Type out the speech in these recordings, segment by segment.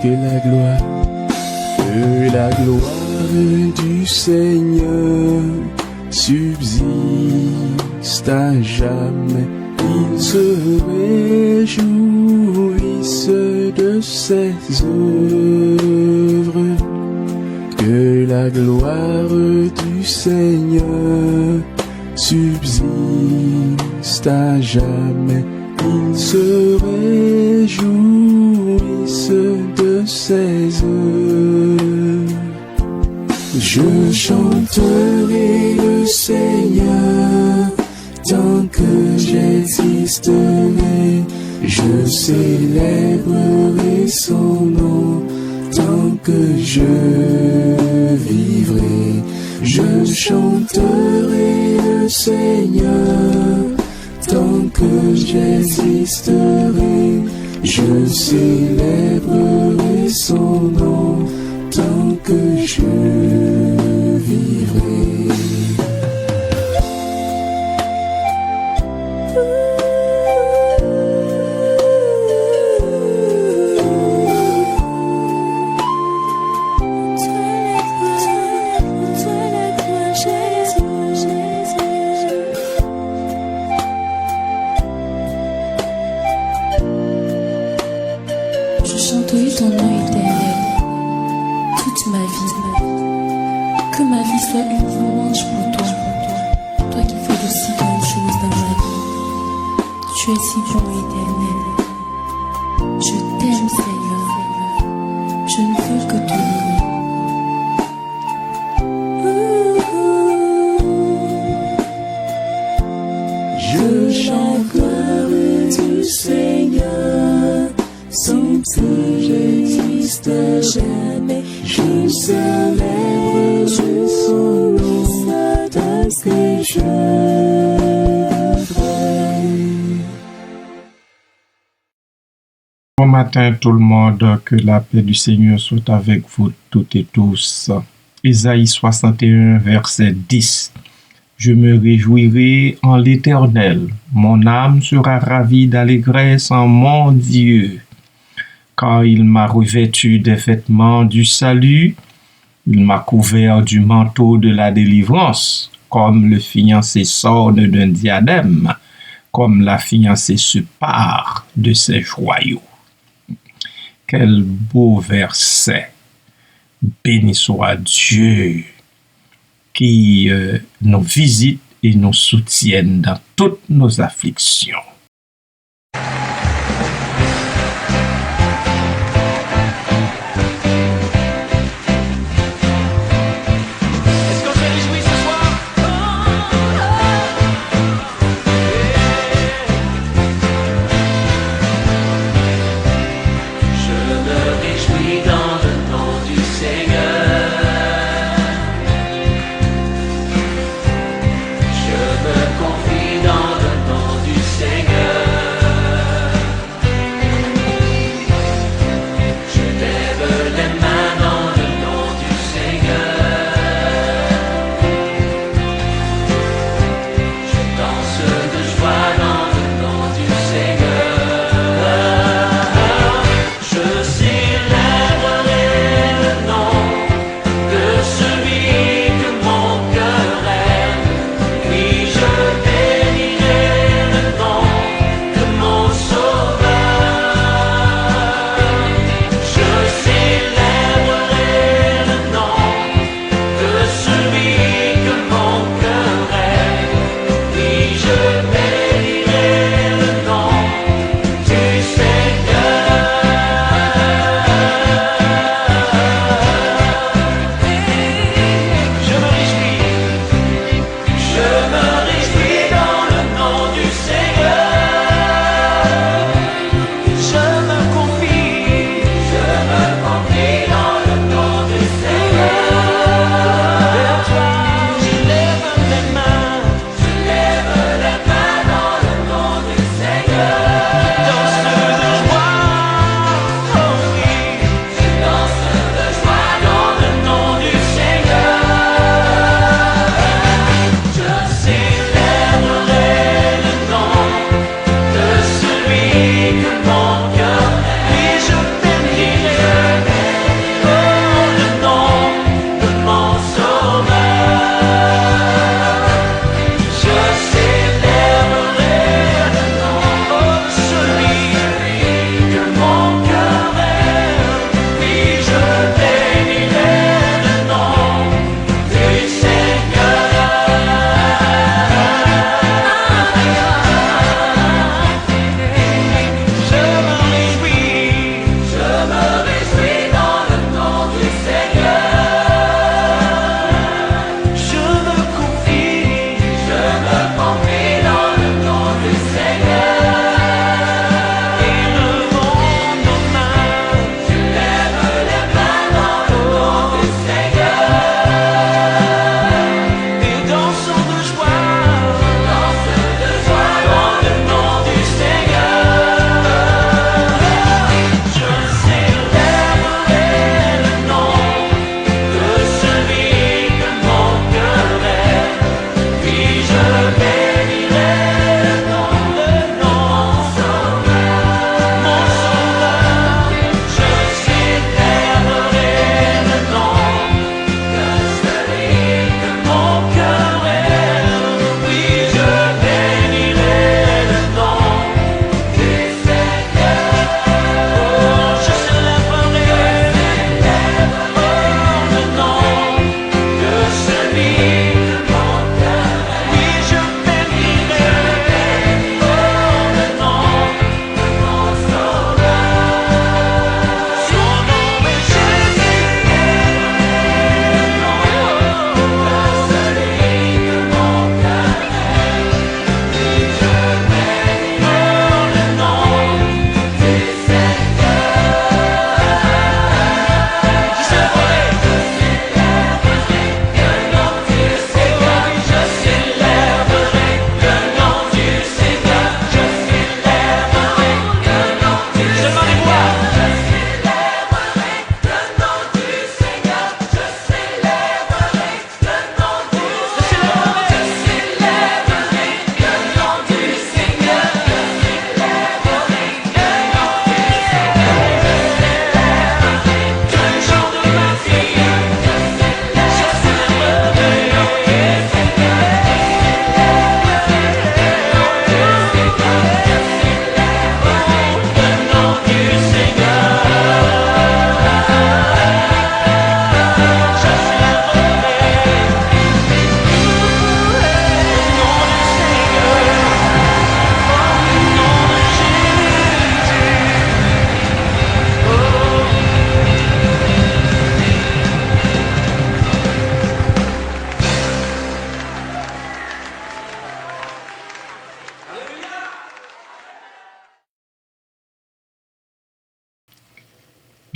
que la gloire du Seigneur subsiste à jamais. Ils se réjouissent de ses œuvres. Que la gloire du Seigneur subsiste à jamais. Ils se réjouissent de ses œuvres. Je chanterai le Seigneur tant que j'existerai. Je célébrerai son nom tant que je vivrai. Je chanterai le Seigneur tant que j'existerai. Je célébrerai son nom tant que je vivrai. Je chanterai ton nom éternel toute ma vie. Que ma vie soit une louange pour toi. Toi qui fais de si bonnes choses dans ma vie. Tu es si bon éternel. Je t'aime Seigneur. Je ne veux que te louer. Je chanterai du Seigneur sans que j'existe jamais. Je célèbre son nom tant que je vivrai. Bon matin tout le monde, que la paix du Seigneur soit avec vous toutes et tous. Ésaïe 61, verset 10. Je me réjouirai en l'Éternel, mon âme sera ravie d'allégresse en mon Dieu. Car il m'a revêtu des vêtements du salut, il m'a couvert du manteau de la délivrance, comme le fiancé s'orne d'un diadème, comme la fiancée se pare de ses joyaux. Quel beau verset! Béni soit Dieu qui nous visite et nous soutienne dans toutes nos afflictions.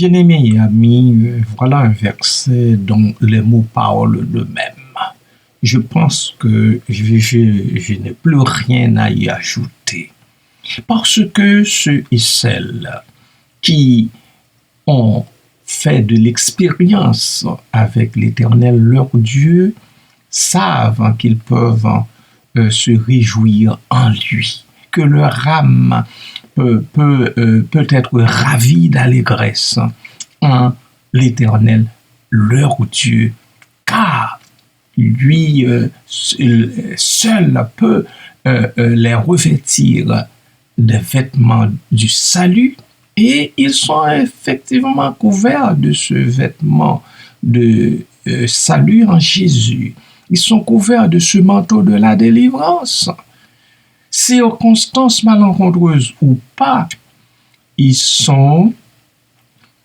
Bien-aimés amis, voilà un verset dont les mots parlent d'eux-mêmes. Je pense que je n'ai plus rien à y ajouter. Parce que ceux et celles qui ont fait de l'expérience avec l'Éternel leur Dieu savent qu'ils peuvent se réjouir en lui, que leur âme peut être ravie d'allégresse en l'Éternel leur Dieu, car lui seul peut les revêtir des vêtements du salut, et ils sont effectivement couverts de ce vêtement de salut en Jésus. Ils sont couverts de ce manteau de la délivrance. Circonstances malencontreuses ou pas, ils sont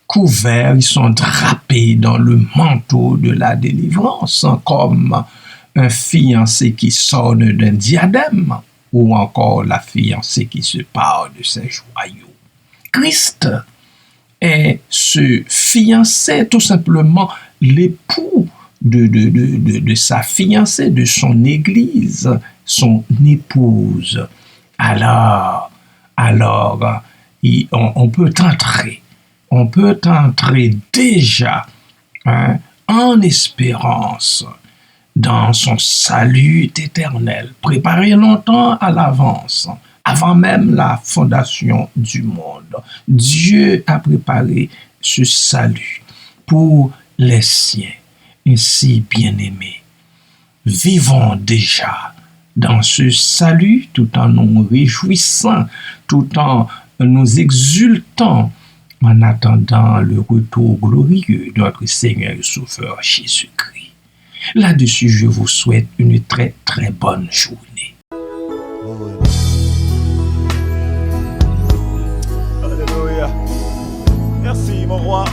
couverts, ils sont drapés dans le manteau de la délivrance, comme un fiancé qui s'orne d'un diadème, ou encore la fiancée qui se pare de ses joyaux. Christ est ce fiancé, tout simplement l'époux de sa fiancée, de son église, son épouse. Alors, on peut entrer déjà en espérance dans son salut éternel, préparé longtemps à l'avance, avant même la fondation du monde. Dieu a préparé ce salut pour les siens. Ainsi, bien-aimés, vivons déjà dans ce salut tout en nous réjouissant, tout en nous exultant en attendant le retour glorieux de notre Seigneur et Sauveur Jésus-Christ. Là-dessus, je vous souhaite une très très bonne journée. Alléluia. Merci mon roi.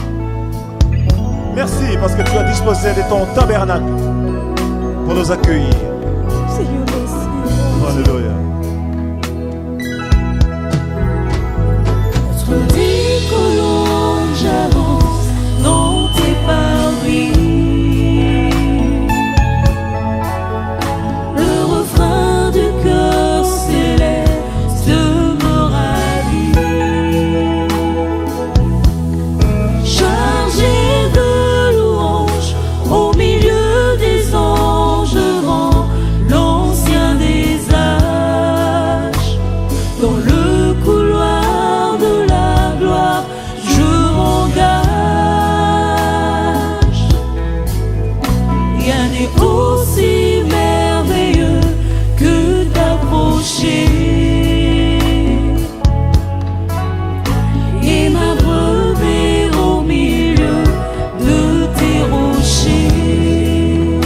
Merci parce que tu as disposé de ton tabernacle pour nous accueillir. Seigneur, merci. Alléluia. Notre vie que l'on j'avance dans tes paris. Le refrain du cœur céleste me ravit. Chargé de louanges au milieu des anges, devant l'ancien des âges, dans le couloir de la gloire, je m'engage. Rien n'est aussi merveilleux que d'approcher et m'abreuver au milieu de tes rochers.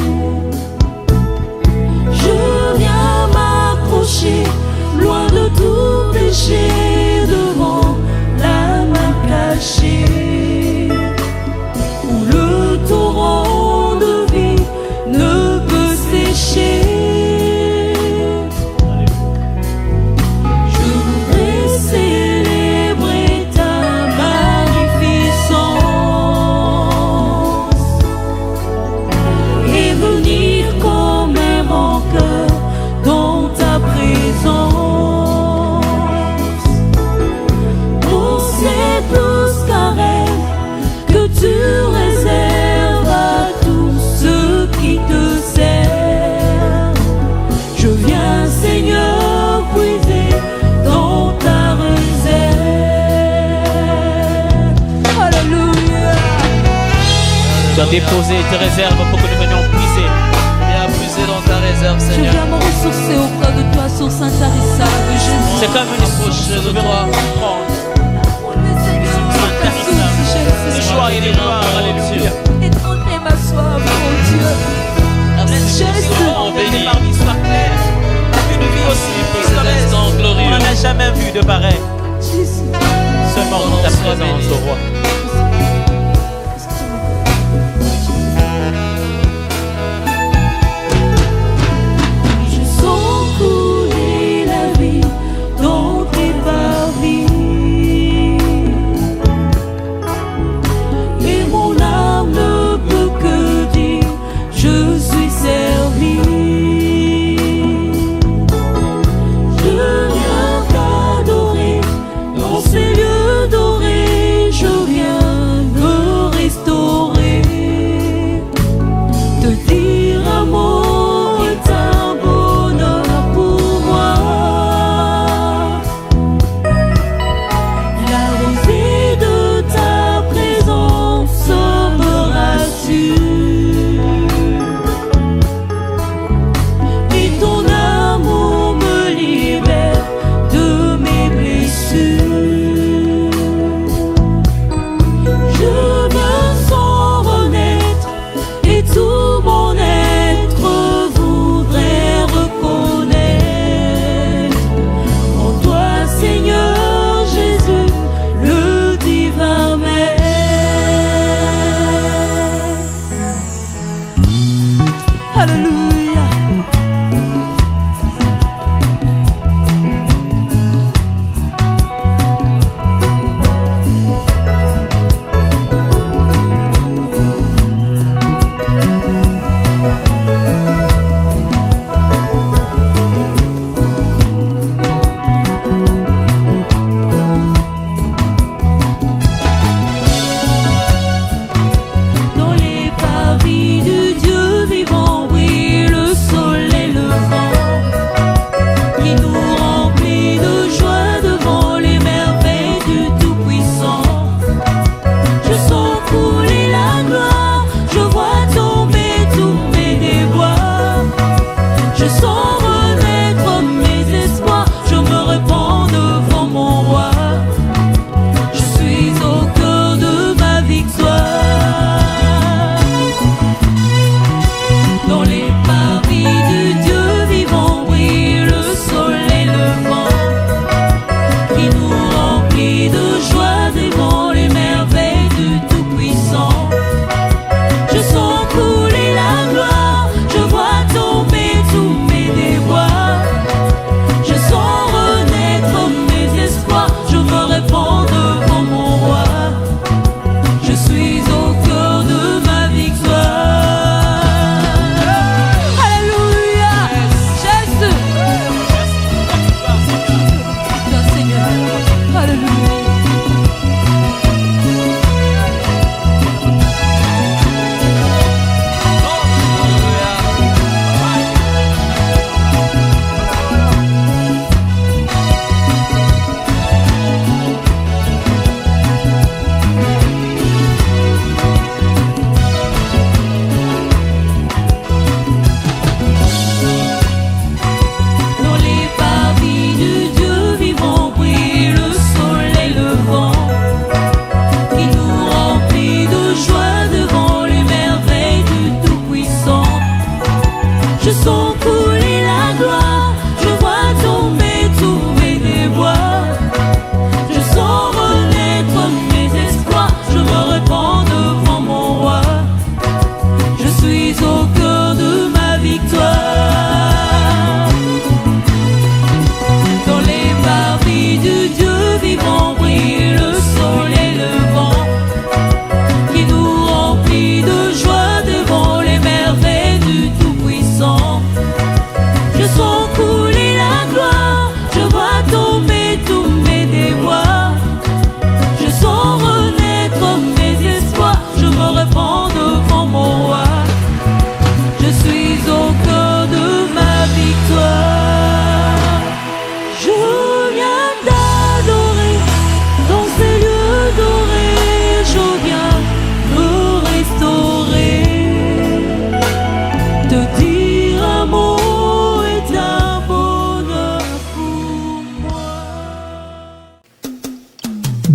Je viens m'accrocher loin de tout péché, devant la main cachée, où le torrent de vie ne peut sécher. Je voudrais célébrer ta magnificence et venir comme un vainqueur dans ta présence. Pour c'est plus qu'un rêve que tu réserves à tous ceux qui te servent. Je viens, Seigneur, puiser dans ta réserve. Alléluia. Tu as déposé tes réserves pour que nous venions puiser. Viens puiser dans ta réserve, Je Seigneur. viens me ressourcer auprès de toi, source intarissable, Jésus. C'est comme une Approcher de toi. prendre. Les joie et les gloires, alléluia. Étendez ma soif, mon Dieu. On bénit parmi soit clair. Une vie aussi Pour cet instant On glorieux. n'en a jamais vu de pareil. Jésus. Seulement dans ta présence, ô roi. Je sens couler la vie dans tes parvis.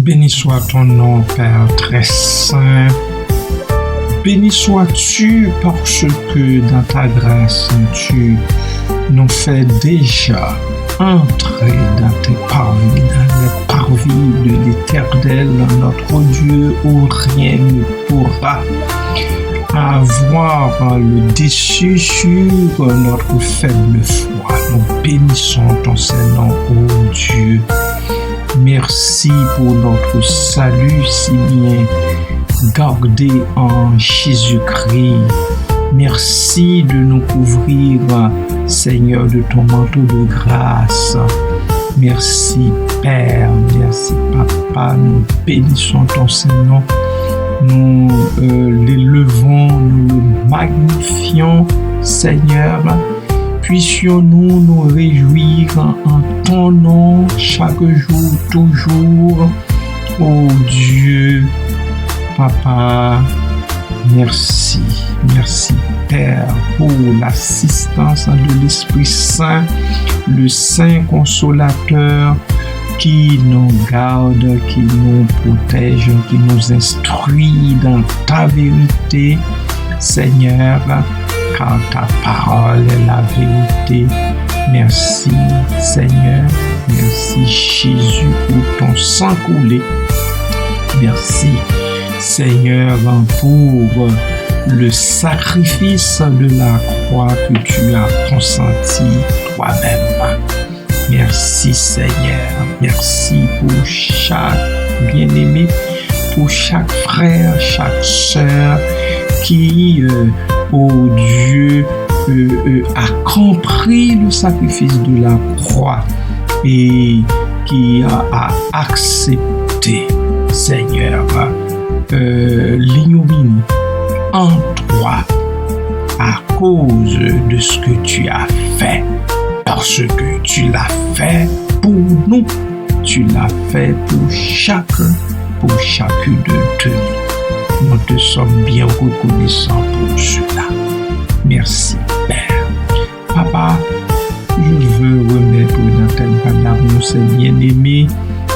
Béni soit ton nom, Père très saint. Béni sois-tu parce que dans ta grâce, tu nous fais déjà entrer dans tes parvis, dans les parvis de l'Éternel, notre Dieu, où rien ne pourra avoir le dessus sur notre faible foi. Nous bénissons ton Saint-Nom, ô Dieu. Merci pour notre salut si bien gardé en Jésus-Christ. Merci de nous couvrir, Seigneur, de ton manteau de grâce. Merci, Père. Merci, Papa. Nous bénissons ton Saint-Nom. Nous l'élevons, nous le magnifions, Seigneur. Puissions-nous nous réjouir en ton nom chaque jour, toujours. Oh Dieu, Papa, merci. Merci, Père, pour l'assistance de l'Esprit Saint, le Saint Consolateur qui nous garde, qui nous protège, qui nous instruit dans ta vérité, Seigneur, car ta parole est la vérité. Merci, Seigneur. Merci, Jésus, pour ton sang coulé. Merci, Seigneur, pour le sacrifice de la croix que tu as consenti toi-même. Merci, Seigneur. Merci pour chaque bien-aimé, pour chaque frère, chaque sœur qui, oh Dieu, a compris le sacrifice de la croix et qui a accepté, Seigneur, l'ignominie en toi à cause de ce que tu as fait, parce que tu l'as fait pour nous, tu l'as fait pour chacun, pour chacune de nous. Nous te sommes bien reconnaissants pour cela. Merci, Père. Papa, je veux remettre dans tes bras d'amour ces bien-aimés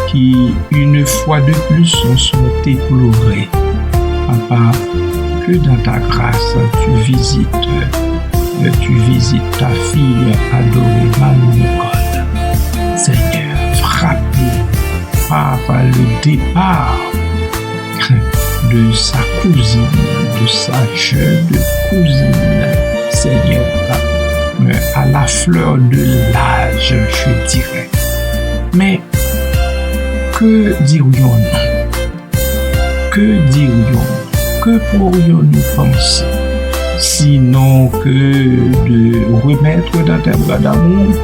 qui, une fois de plus, sont éplorés. Papa, que dans ta grâce, tu visites ta fille adorée, Marie-Nicole. Seigneur, frappez par le départ de sa cousine, de sa jeune cousine, Seigneur, à la fleur de l'âge, je dirais. Mais que dirions-nous? Que dirions-nous? Que pourrions-nous penser? Sinon que de remettre dans tes bras d'amour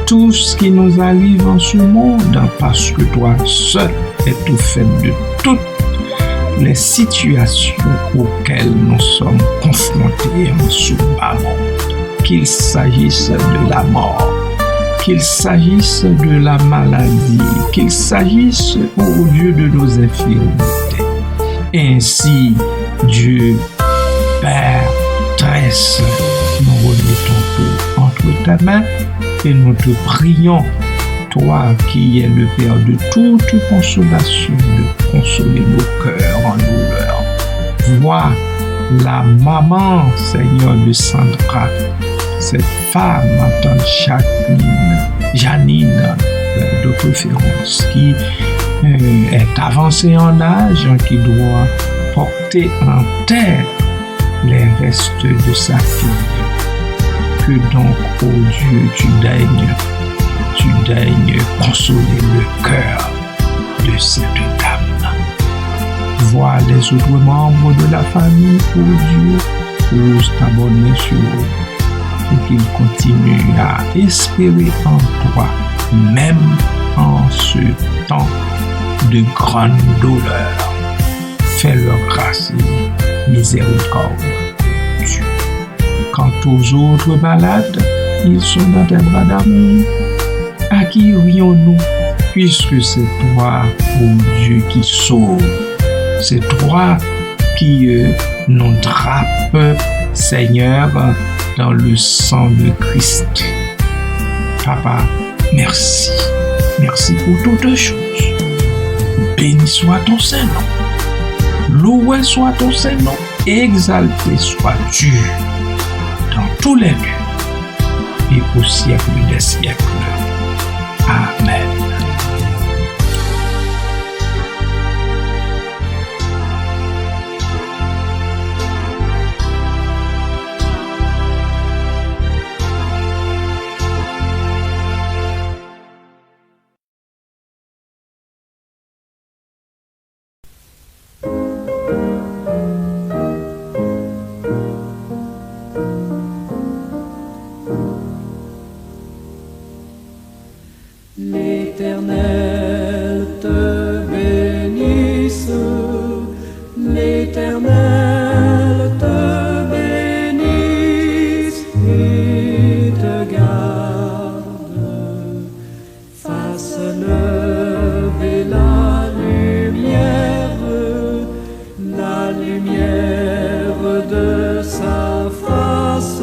tout ce qui nous arrive en ce monde, parce que toi seul es au fait de toutes les situations auxquelles nous sommes confrontés en ce bas monde, qu'il s'agisse de la mort, qu'il s'agisse de la maladie, qu'il s'agisse, oh Dieu, de nos infirmités. Ainsi, Dieu, Père très saint, nous remettons tout entre ta main et nous te prions, toi qui es le Père de toute consolation, de consoler nos cœurs en douleur. Vois la maman, Seigneur, de Sandra, cette femme, tante Janine, de préférence, qui est avancée en âge, qui doit porter en terre les restes de sa fille. Que donc, ô Dieu, tu daignes consoler le cœur de cette dame. Vois les autres membres de la famille, ô Dieu, ose t'abonner sur eux, pour qu'ils continuent à espérer en toi, même en ce temps de grande douleur. Fais-leur grâce et miséricorde, Dieu. Quant aux autres malades, ils sont dans tes bras d'amour. À qui irions-nous, puisque c'est toi, ô Dieu, qui sauve. C'est toi qui nous drape, Seigneur, dans le sang de Christ. Papa, merci. Merci pour toutes choses. Béni soit ton Saint-Nom. Loué soit ton Saint-Nom. Exalté sois-tu dans tous les lieux et au siècle des siècles. Amen. L'Éternel te bénisse, l'Éternel te bénisse et te garde, fasse lever la lumière de sa face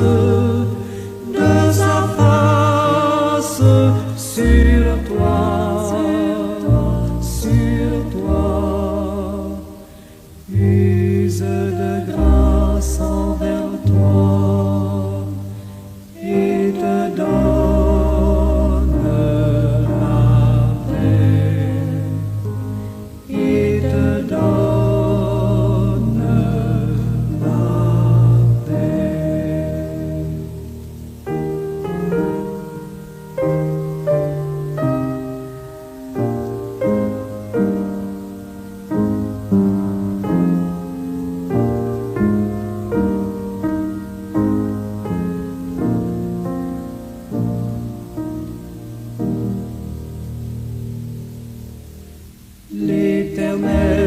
sur toi, use de grâce envers toi et te donne la paix, et te donne la paix. L'Éternel